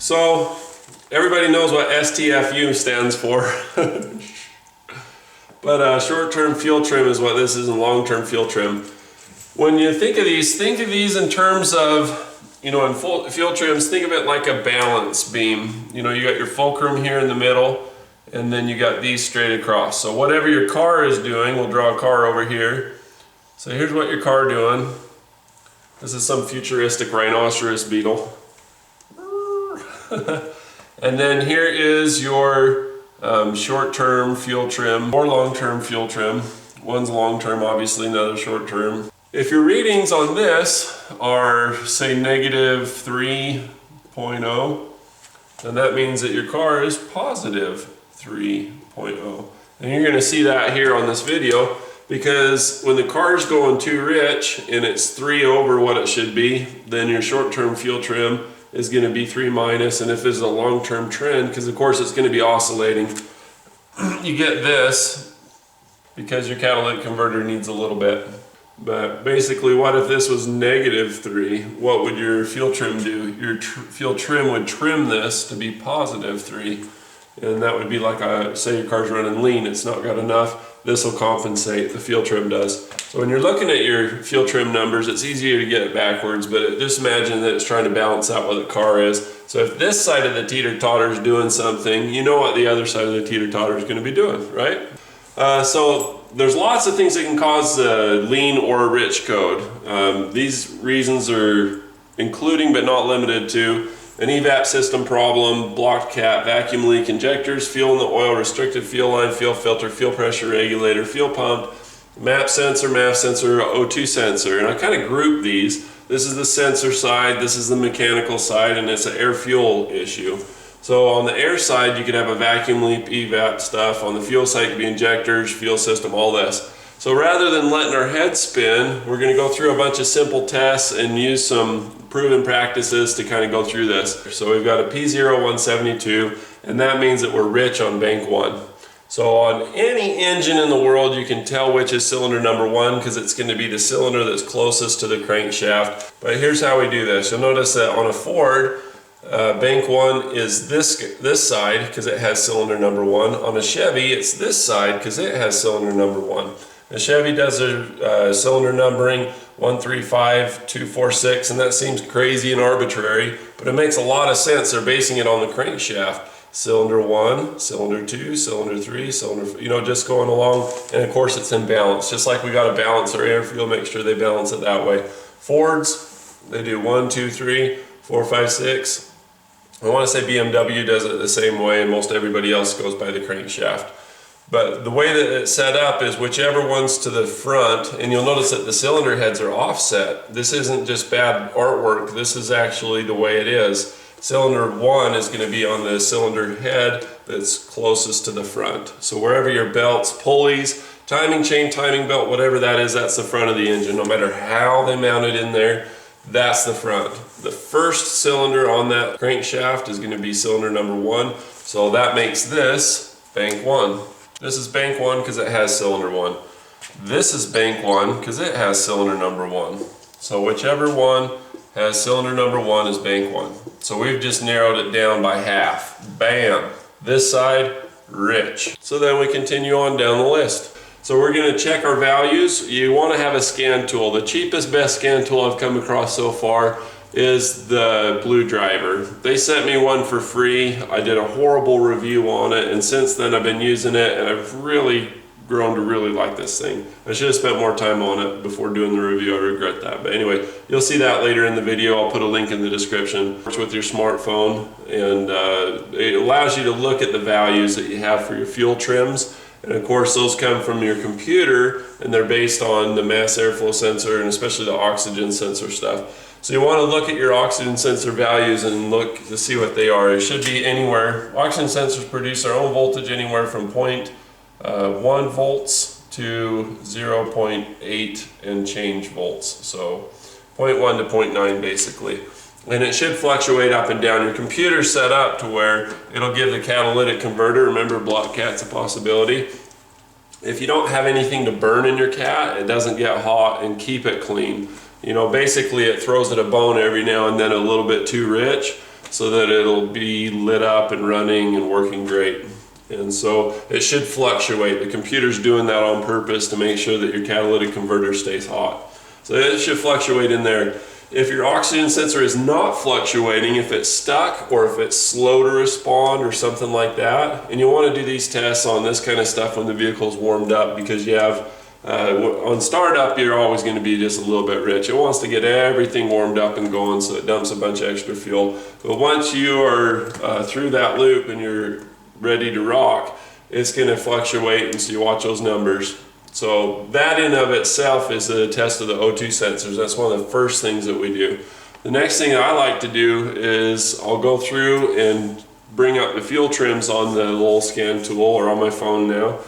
So everybody knows what STFU stands for. But short-term fuel trim is what this is, and long-term fuel trim. When you think of these in terms of, in fuel trims, think of it like a balance beam. You got your fulcrum here in the middle, and then you got these straight across. So whatever your car is doing, we'll draw a car over here. So here's what your car doing. This is some futuristic rhinoceros beetle. And then here is your short-term fuel trim or long-term fuel trim. One's long-term, obviously, another short-term. If your readings on this are, say, negative 3.0, then that means that your car is positive 3.0. And you're going to see that here on this video, because when the car's going too rich and it's 3 over what it should be, then your short-term fuel trim is going to be 3 minus, and if there's a long-term trend, because of course it's going to be oscillating, you get this because your catalytic converter needs a little bit. But basically, what if this was negative 3? What would your fuel trim do? Your fuel trim would trim this to be positive 3, and that would be like say your car's running lean, it's not got enough. This will compensate, the fuel trim does. So when you're looking at your fuel trim numbers, it's easier to get it backwards, but just imagine that it's trying to balance out what the car is. So if this side of the teeter-totter is doing something, you know what the other side of the teeter-totter is going to be doing, right? So there's lots of things that can cause a lean or a rich code. These reasons are including but not limited to an evap system problem, blocked cap, vacuum leak, injectors, fuel in the oil, restricted fuel line, fuel filter, fuel pressure regulator, fuel pump, MAP sensor, O2 sensor. And I kind of group these. This is the sensor side, this is the mechanical side, and it's an air fuel issue. So on the air side, you could have a vacuum leak, evap stuff. On the fuel side, it could be injectors, fuel system, all this. So rather than letting our head spin, we're going to go through a bunch of simple tests and use some proven practices to kind of go through this. So we've got a P0172, and that means that we're rich on bank 1. So on any engine in the world, you can tell which is cylinder number 1 because it's going to be the cylinder that's closest to the crankshaft. But here's how we do this. You'll notice that on a Ford, bank 1 is this side because it has cylinder number 1. On a Chevy, it's this side because it has cylinder number 1. The Chevy does their cylinder numbering 135, 246, and that seems crazy and arbitrary, but it makes a lot of sense. They're basing it on the crankshaft. Cylinder 1, cylinder 2, cylinder 3, cylinder, just going along, and of course it's in balance. Just like we got to balance our air fuel mixture, they balance it that way. Fords, they do 1, 2, 3, 4, 5, 6. I want to say BMW does it the same way, and most everybody else goes by the crankshaft. But the way that it's set up is whichever one's to the front, and you'll notice that the cylinder heads are offset. This isn't just bad artwork, this is actually the way it is. Cylinder 1 is going to be on the cylinder head that's closest to the front. So wherever your belts, pulleys, timing chain, timing belt, whatever that is, that's the front of the engine. No matter how they mount it in there, that's the front. The first cylinder on that crankshaft is going to be cylinder number 1. So that makes this bank 1. This is bank 1 because it has cylinder 1. This is bank 1 because it has cylinder number 1. So whichever one has cylinder number 1 is bank 1. So we've just narrowed it down by half. Bam! This side, rich. So then we continue on down the list. So we're going to check our values. You want to have a scan tool. The cheapest, best scan tool I've come across so far is the Blue Driver. They sent me one for free. I did a horrible review on it, and since then I've been using it, and I've really grown to really like this thing. I should have spent more time on it before doing the review. I regret that. But anyway, you'll see that later in the video. I'll put a link in the description. It's with your smartphone, and it allows you to look at the values that you have for your fuel trims. And of course, those come from your computer, and they're based on the mass airflow sensor and especially the oxygen sensor stuff. So you want to look at your oxygen sensor values and look to see what they are. It should be anywhere. Oxygen sensors produce their own voltage anywhere from 0.1 volts to 0.8 and change volts. So 0.1 to 0.9 basically. And it should fluctuate up and down. Your computer's set up to where it'll give the catalytic converter. Remember, block cat's a possibility. If you don't have anything to burn in your cat, it doesn't get hot, and keep it clean. Basically it throws it a bone every now and then a little bit too rich. so that it'll be lit up and running and working great. And so it should fluctuate. The computer's doing that on purpose to make sure that your catalytic converter stays hot. So it should fluctuate in there. If your oxygen sensor is not fluctuating, if it's stuck or if it's slow to respond or something like that, and you want to do these tests on this kind of stuff when the vehicle's warmed up, because you have, on startup, you're always going to be just a little bit rich. It wants to get everything warmed up and going, so it dumps a bunch of extra fuel. But once you are through that loop and you're ready to rock, it's going to fluctuate, and so you watch those numbers. So that in of itself is a test of the O2 sensors. That's one of the first things that we do. The next thing I like to do is I'll go through and bring up the fuel trims on the little scan tool, or on my phone now,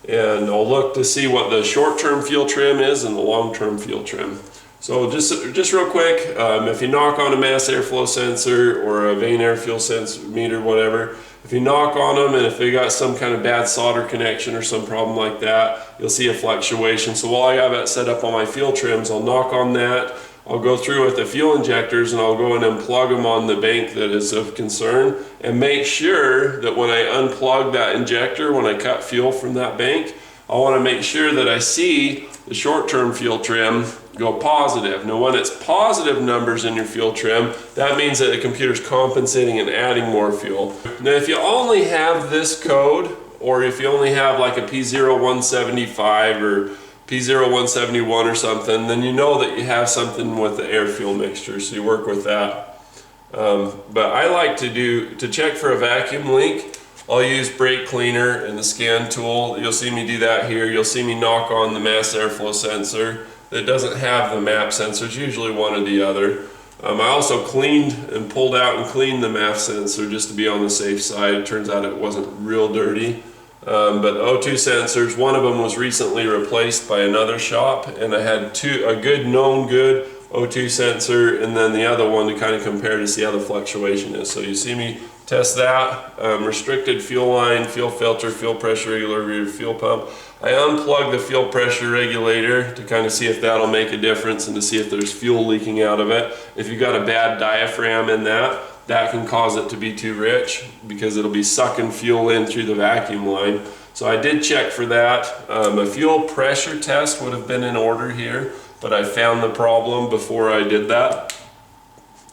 and I'll look to see what the short-term fuel trim is and the long-term fuel trim. So just real quick, if you knock on a mass airflow sensor or a vane air fuel sensor meter, whatever, if you knock on them and if they got some kind of bad solder connection or some problem like that, you'll see a fluctuation. So while I have that set up on my fuel trims, I'll knock on that, I'll go through with the fuel injectors, and I'll go in and plug them on the bank that is of concern, and make sure that when I unplug that injector, when I cut fuel from that bank, I want to make sure that I see the short-term fuel trim go positive. Now when it's positive numbers in your fuel trim, that means that the computer's compensating and adding more fuel. Now if you only have this code, or if you only have like a P0175 or P0171 or something, then you know that you have something with the air fuel mixture, so you work with that. But I like to check for a vacuum leak. I'll use brake cleaner and the scan tool. You'll see me do that here. You'll see me knock on the mass airflow sensor that doesn't have the MAP sensor. It's usually one or the other. I also cleaned and pulled out and cleaned the MAP sensor just to be on the safe side. It turns out it wasn't real dirty. But the O2 sensors, one of them was recently replaced by another shop, and I had a good known good O2 sensor, and then the other one to kind of compare to see how the fluctuation is. So you see me test that. Restricted fuel line, fuel filter, fuel pressure regulator, fuel pump. I unplug the fuel pressure regulator to kind of see if that'll make a difference and to see if there's fuel leaking out of it. If you've got a bad diaphragm in that can cause it to be too rich, because it'll be sucking fuel in through the vacuum line. So I did check for that. A fuel pressure test would have been in order here, but I found the problem before I did that.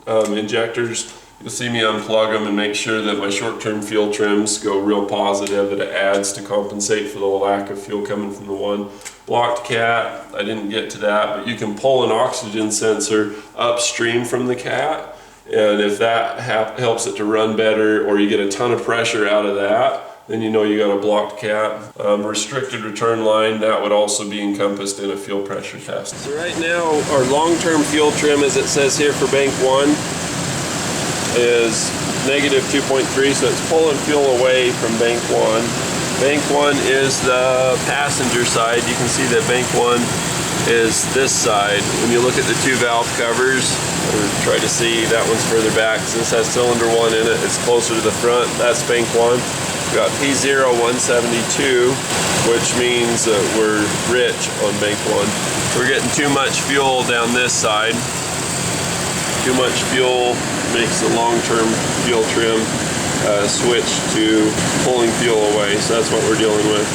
Injectors, you'll see me unplug them and make sure that my short-term fuel trims go real positive, that it adds to compensate for the lack of fuel coming from the one. Blocked cat, I didn't get to that, but you can pull an oxygen sensor upstream from the cat, and if that helps it to run better, or you get a ton of pressure out of that, then you know you got a blocked cat. Restricted return line, that would also be encompassed in a fuel pressure test. So right now, our long-term fuel trim, as it says here for bank 1, is -2.3, so it's pulling fuel away from bank 1. Bank 1 is the passenger side. You can see that bank 1 is this side. When you look at the two valve covers, or try to see, that one's further back. Since this has cylinder 1 in it, it's closer to the front. That's bank 1. We've got P0172, which means that we're rich on bank 1. We're getting too much fuel down this side. Too much fuel makes the long-term fuel trim switch to pulling fuel away, so that's what we're dealing with.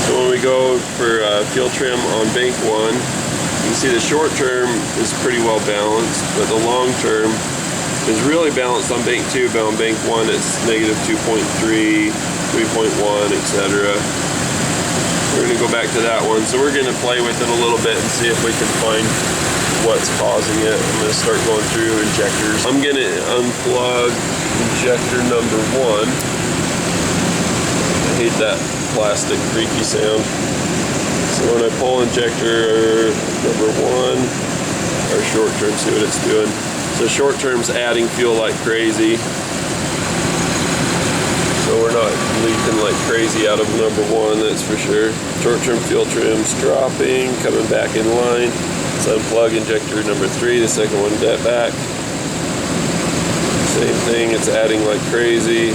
So when we go for fuel trim on bank 1, you can see the short term is pretty well balanced, but the long term is really balanced on bank 2, but on bank 1 it's -2.3, 3.1, etc. We're going to go back to that one, so we're going to play with it a little bit and see if we can find what's causing it. I'm going to start going through injectors. I'm going to unplug injector number 1. I hate that plastic creaky sound. So when I pull injector number 1, our short term, see what it's doing. So short term's adding fuel like crazy. So we're not leaking like crazy out of number 1, that's for sure. Short term fuel trim's dropping, coming back in line. So unplug injector number 3, the second one back. Same thing, it's adding like crazy.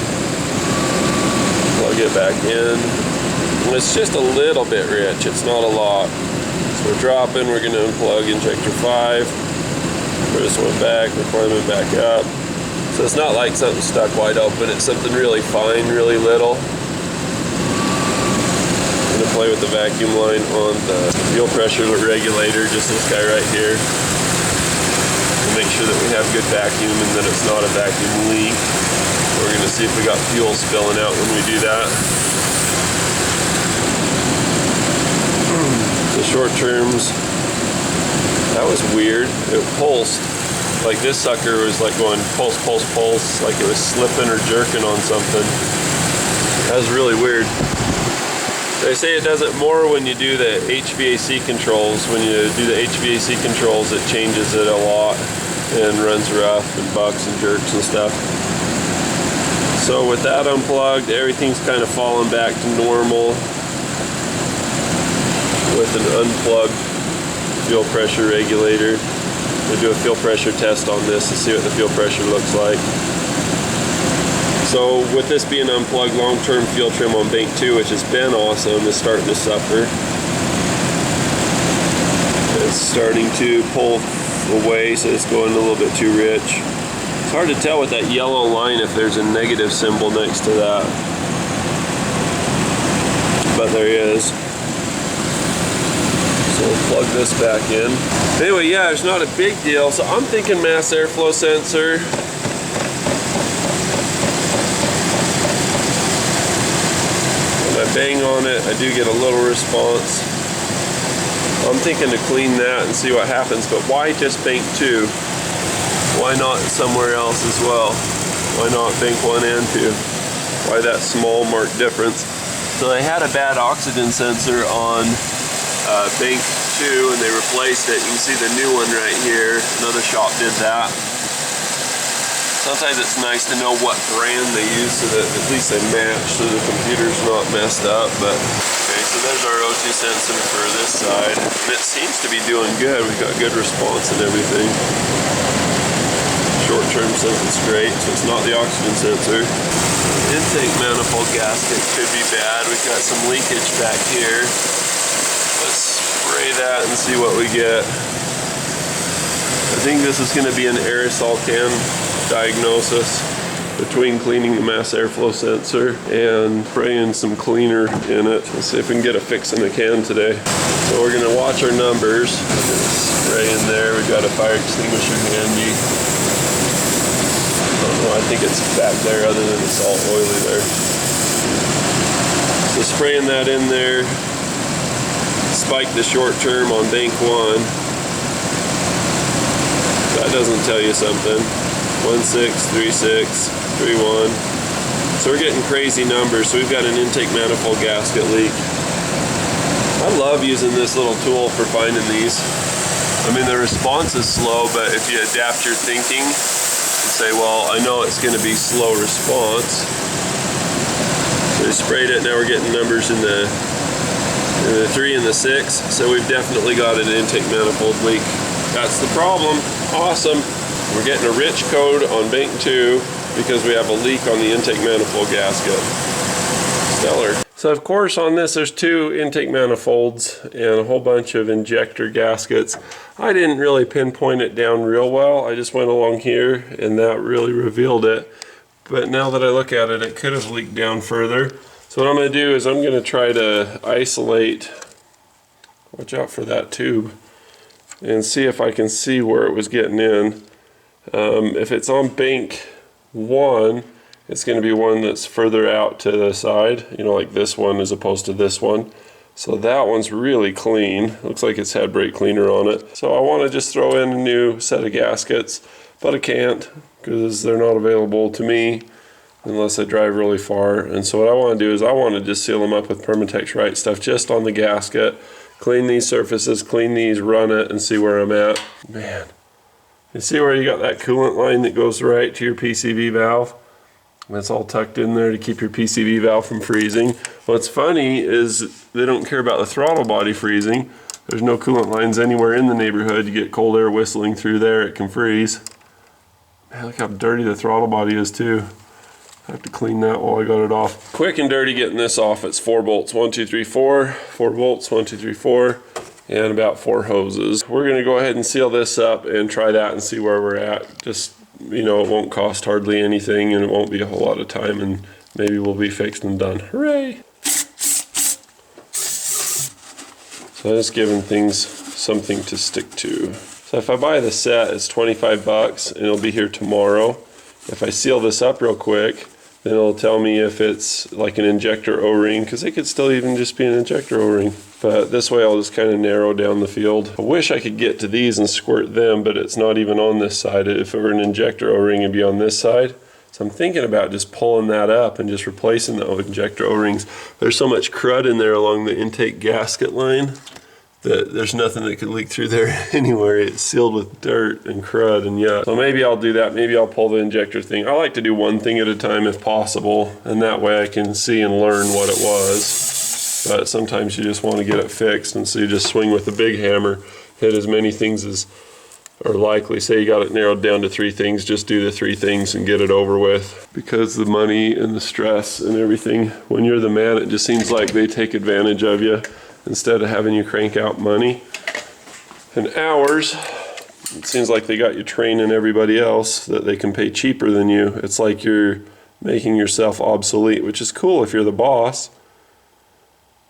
Plug it back in. And it's just a little bit rich, it's not a lot. So we're dropping, we're going to unplug injector 5. Throw this one back, we're climbing back up. So it's not like something stuck wide open, it's something really fine, really little. I'm going to play with the vacuum line on the fuel pressure regulator, just this guy right here. And make sure that we have good vacuum and that it's not a vacuum leak. We're going to see if we got fuel spilling out when we do that. The short terms, that was weird. It pulsed. Like this sucker was like going pulse, pulse, pulse, like it was slipping or jerking on something. That was really weird. They say it does it more when you do the HVAC controls. When you do the HVAC controls, it changes it a lot and runs rough and bucks and jerks and stuff. So with that unplugged, everything's kind of falling back to normal. With an unplugged fuel pressure regulator. We'll do a fuel pressure test on this to see what the fuel pressure looks like. So with this being unplugged, long-term fuel trim on bank 2, which has been awesome, is starting to suffer. It's starting to pull away, so it's going a little bit too rich. It's hard to tell with that yellow line if there's a negative symbol next to that. But there is. So we'll plug this back in. Anyway, yeah, it's not a big deal. So I'm thinking mass airflow sensor. When I bang on it, I do get a little response. I'm thinking to clean that and see what happens, but why just bank 2? Why not somewhere else as well? Why not bank 1 and 2? Why that small marked difference? So they had a bad oxygen sensor on bank 2 and they replaced it. You can see the new one right here. Another shop did that. Sometimes it's nice to know what brand they use so that at least they match so the computer's not messed up. But okay, so there's our O2 sensor for this side. And it seems to be doing good. We've got good response and everything. Short term says it's great, so it's not the oxygen sensor. Intake manifold gasket could be bad. We've got some leakage back here. Let's spray that and see what we get. I think this is going to be an aerosol can diagnosis between cleaning the mass airflow sensor and spraying some cleaner in it. Let's see if we can get a fix in the can today. So we're going to watch our numbers. Spray in there. We've got a fire extinguisher handy. I think it's back there other than it's all oily there. So spraying that in there, spike the short term on bank 1. That doesn't tell you something. 1636, 31. So we're getting crazy numbers. So we've got an intake manifold gasket leak. I love using this little tool for finding these. I mean, the response is slow, but if you adapt your thinking, say, well, I know it's going to be slow response. So we sprayed it, now we're getting numbers in the 3 and the 6, so we've definitely got an intake manifold leak. That's the problem. Awesome. We're getting a rich code on bank 2 because we have a leak on the intake manifold gasket. Stellar. So of course on this there's 2 intake manifolds and a whole bunch of injector gaskets. I didn't really pinpoint it down real well. I just went along here and that really revealed it. But now that I look at it, it could have leaked down further. So what I'm going to do is I'm going to try to isolate, watch out for that tube, and see if I can see where it was getting in. If it's on bank 1, it's going to be one that's further out to the side, you know, like this one as opposed to this one. So that one's really clean. Looks like it's had brake cleaner on it. So I want to just throw in a new set of gaskets, but I can't because they're not available to me unless I drive really far. And so what I want to do is I want to just seal them up with Permatex Right stuff just on the gasket, clean these surfaces, clean these, run it, and see where I'm at. Man, you see where you got that coolant line that goes right to your PCV valve? That's all tucked in there to keep your PCV valve from freezing. What's funny is they don't care about the throttle body freezing. There's no coolant lines anywhere in the neighborhood. You get cold air whistling through there, it can freeze. Man, look how dirty the throttle body is too. I have to clean that while I got it off. Quick and dirty getting this off. It's 4 bolts, 1, 2, 3, 4. 4 bolts, 1, 2, 3, 4. And about 4 hoses. We're gonna go ahead and seal this up and try that and see where we're at. Just you know, it won't cost hardly anything and it won't be a whole lot of time, and maybe we'll be fixed and done. Hooray! So I'm just giving things something to stick to. So if I buy the set, it's 25 bucks and it'll be here tomorrow. If I seal this up real quick, then it'll tell me if it's like an injector O-ring, because it could still even just be an injector O-ring. But this way I'll just kind of narrow down the field. I wish I could get to these and squirt them, but it's not even on this side. If it were an injector O-ring, it'd be on this side. So I'm thinking about just pulling that up and just replacing the injector O-rings. There's so much crud in there along the intake gasket line that there's nothing that could leak through there anywhere. It's sealed with dirt and crud and yuck. So maybe I'll do that. Maybe I'll pull the injector thing. I like to do one thing at a time if possible, and that way I can see and learn what it was. But sometimes you just want to get it fixed, and so you just swing with a big hammer, hit as many things as are likely. Say you got it narrowed down to 3 things, just do the 3 things and get it over with. Because the money and the stress and everything, when you're the man, it just seems like they take advantage of you. Instead of having you crank out money and hours, it seems like they got you training everybody else that they can pay cheaper than you. It's like you're making yourself obsolete, which is cool if you're the boss.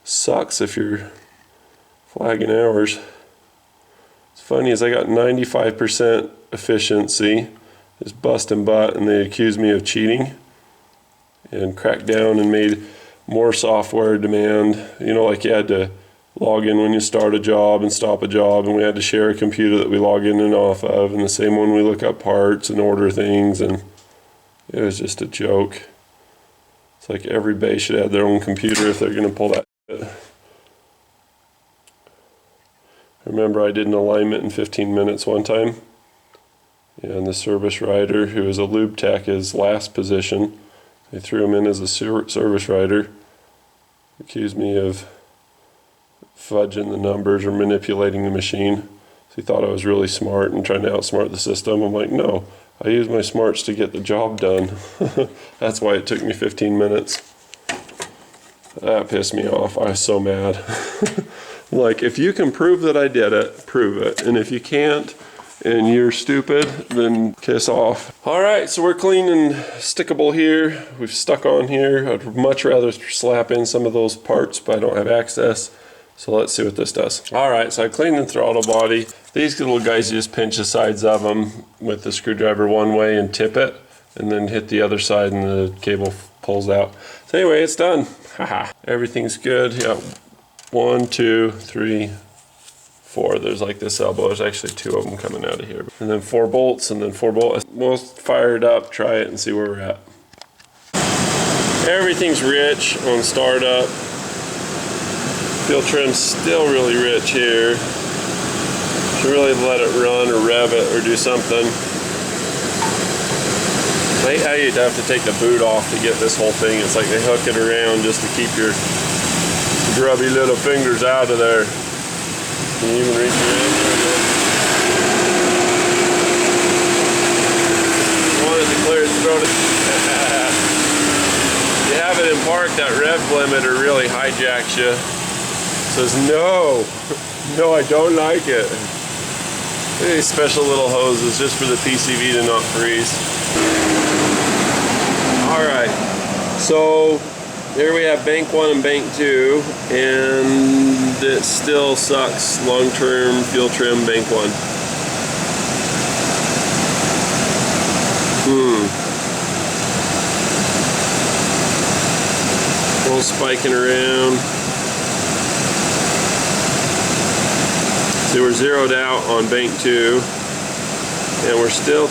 Sucks if you're flagging hours. It's funny is I got 95% efficiency, just busting butt, and they accused me of cheating and cracked down and made more software demand. You know, like you had to log in when you start a job and stop a job, and we had to share a computer that we log in and off of, and the same one we look up parts and order things, and it was just a joke. It's like every base should have their own computer if they're going to pull that shit. I remember I did an alignment in 15 minutes one time, and the service writer, who was a lube tech, his last position, they threw him in as a service writer, accused me of fudging the numbers or manipulating the machine. So he thought I was really smart and trying to outsmart the system. I'm like, no, I use my smarts to get the job done. That's why it took me 15 minutes. That pissed me off. I was so mad. Like, if you can prove that I did it, prove it. And if you can't, and you're stupid, then kiss off. All right, so we're clean and stickable here. We've stuck on here. I'd much rather slap in some of those parts, but I don't have access. So let's see what this does. All right, so I cleaned the throttle body. These little guys, you just pinch the sides of them with the screwdriver one way and tip it, and then hit the other side and the cable pulls out. So anyway, it's done. Haha. Everything's good. Yeah, 1, 2, 3, 4. There's like this elbow. There's actually 2 of them coming out of here. And then 4 bolts, and then 4 bolts. We'll fire it up, try it, and see where we're at. Everything's rich on startup. Fuel trim's still really rich here. Should really let it run or rev it or do something. I hate how you'd have to take the boot off to get this whole thing. It's like they hook it around just to keep your grubby little fingers out of there. Can you even reach your hand there? Wanted to clear its throat. You have it in park, that rev limiter really hijacks you. Says no, no, I don't like it. These special little hoses just for the PCV to not freeze. All right, so there we have bank 1 and bank 2, and it still sucks. Long-term fuel trim bank 1. A little spiking around. So we're zeroed out on bank 2, and we're still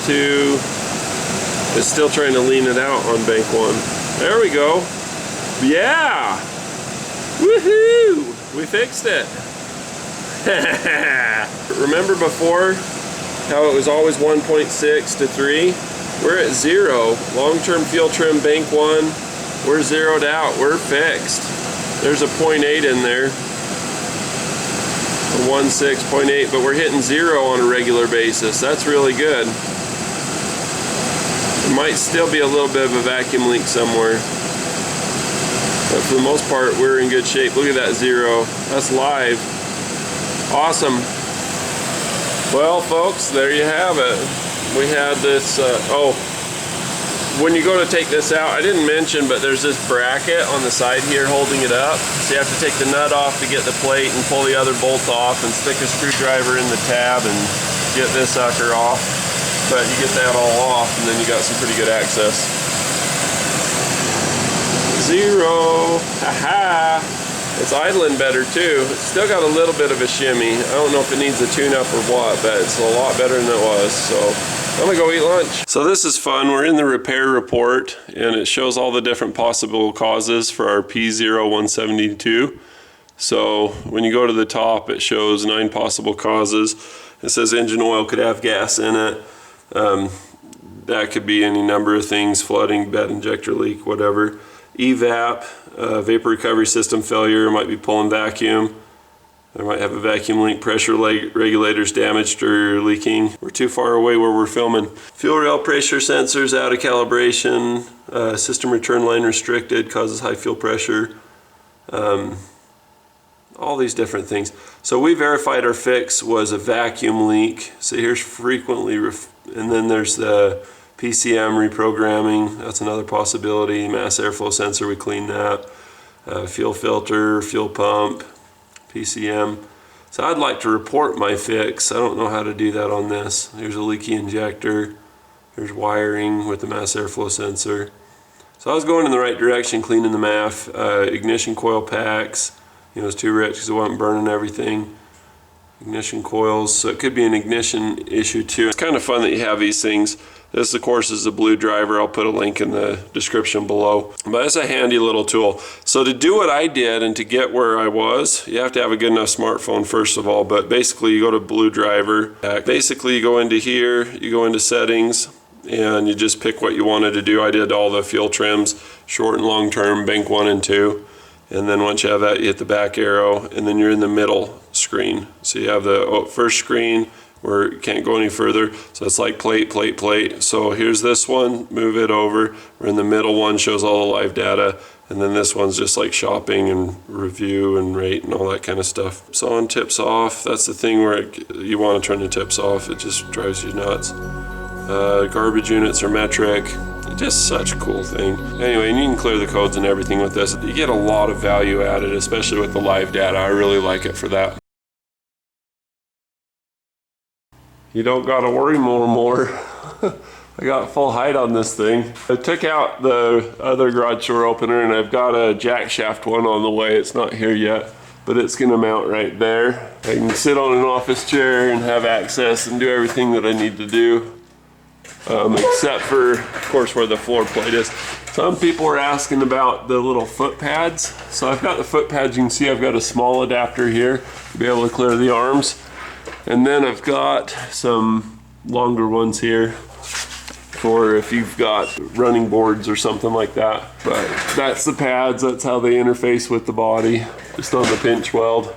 it's still trying to lean it out on bank 1. There we go. Yeah! Woohoo! We fixed it. Remember before how it was always 1.6 to 3? We're at 0. Long-term fuel trim bank 1. We're zeroed out. We're fixed. There's a 0.8 in there. 1.6.8, but we're hitting 0 on a regular basis. That's really good. There might still be a little bit of a vacuum leak somewhere, but for the most part we're in good shape. Look at that 0. That's live. Awesome. Well folks, there you have it. we had this, oh, when you go to take this out, I didn't mention, but there's this bracket on the side here holding it up. So you have to take the nut off to get the plate and pull the other bolt off and stick a screwdriver in the tab and get this sucker off. But you get that all off and then you got some pretty good access. Zero, haha. It's idling better too. It's still got a little bit of a shimmy. I don't know if it needs a tune-up or what, but it's a lot better than it was. So I'm gonna go eat lunch. So this is fun. We're in the repair report and it shows all the different possible causes for our P0172. So when you go to the top, it shows 9 possible causes. It says engine oil could have gas in it. That could be any number of things, flooding, bed injector leak, whatever. EVAP, vapor recovery system failure, might be pulling vacuum. I might have a vacuum link, pressure regulators damaged or leaking. We're too far away where we're filming. Fuel rail pressure sensors out of calibration. System return line restricted, causes high fuel pressure. All these different things. So we verified our fix was a vacuum leak. So here's frequently, and then there's the PCM reprogramming. That's another possibility. Mass airflow sensor, we cleaned that. Fuel filter, fuel pump, PCM. So I'd like to report my fix. I don't know how to do that on this. There's a leaky injector. There's wiring with the mass airflow sensor. So I was going in the right direction, cleaning the MAF. Ignition coil packs. You know, it's too rich because it wasn't burning everything. Ignition coils, so it could be an ignition issue too. It's kind of fun that you have these things. This, of course, is a blue driver. I'll put a link in the description below. But it's a handy little tool. So to do what I did and to get where I was, you have to have a good enough smartphone first of all. But basically, you go to blue driver. Basically, you go into here, you go into settings, and you just pick what you wanted to do. I did all the fuel trims, short and long term, bank 1 and 2. And then once you have that, you hit the back arrow, and then you're in the middle screen. So you have the first screen where you can't go any further. So it's like plate, plate, plate. So here's this one, move it over. We're in the middle one, shows all the live data. And then this one's just like shopping and review and rate and all that kind of stuff. So on tips off, that's the thing where you want to turn the tips off. It just drives you nuts. Garbage units are metric. Just such a cool thing. Anyway, and you can clear the codes and everything with this. You get a lot of value added, especially with the live data. I really like it for that. You don't gotta worry more. I got full height on this thing. I took out the other garage door opener and I've got a jack shaft one on the way. It's not here yet, but it's gonna mount right there. I can sit on an office chair and have access and do everything that I need to do. Except for, of course, where the floor plate is. Some people are asking about the little foot pads. So I've got the foot pads. You can see I've got a small adapter here to be able to clear the arms. And then I've got some longer ones here for if you've got running boards or something like that. But that's the pads. That's how they interface with the body, just on the pinch weld.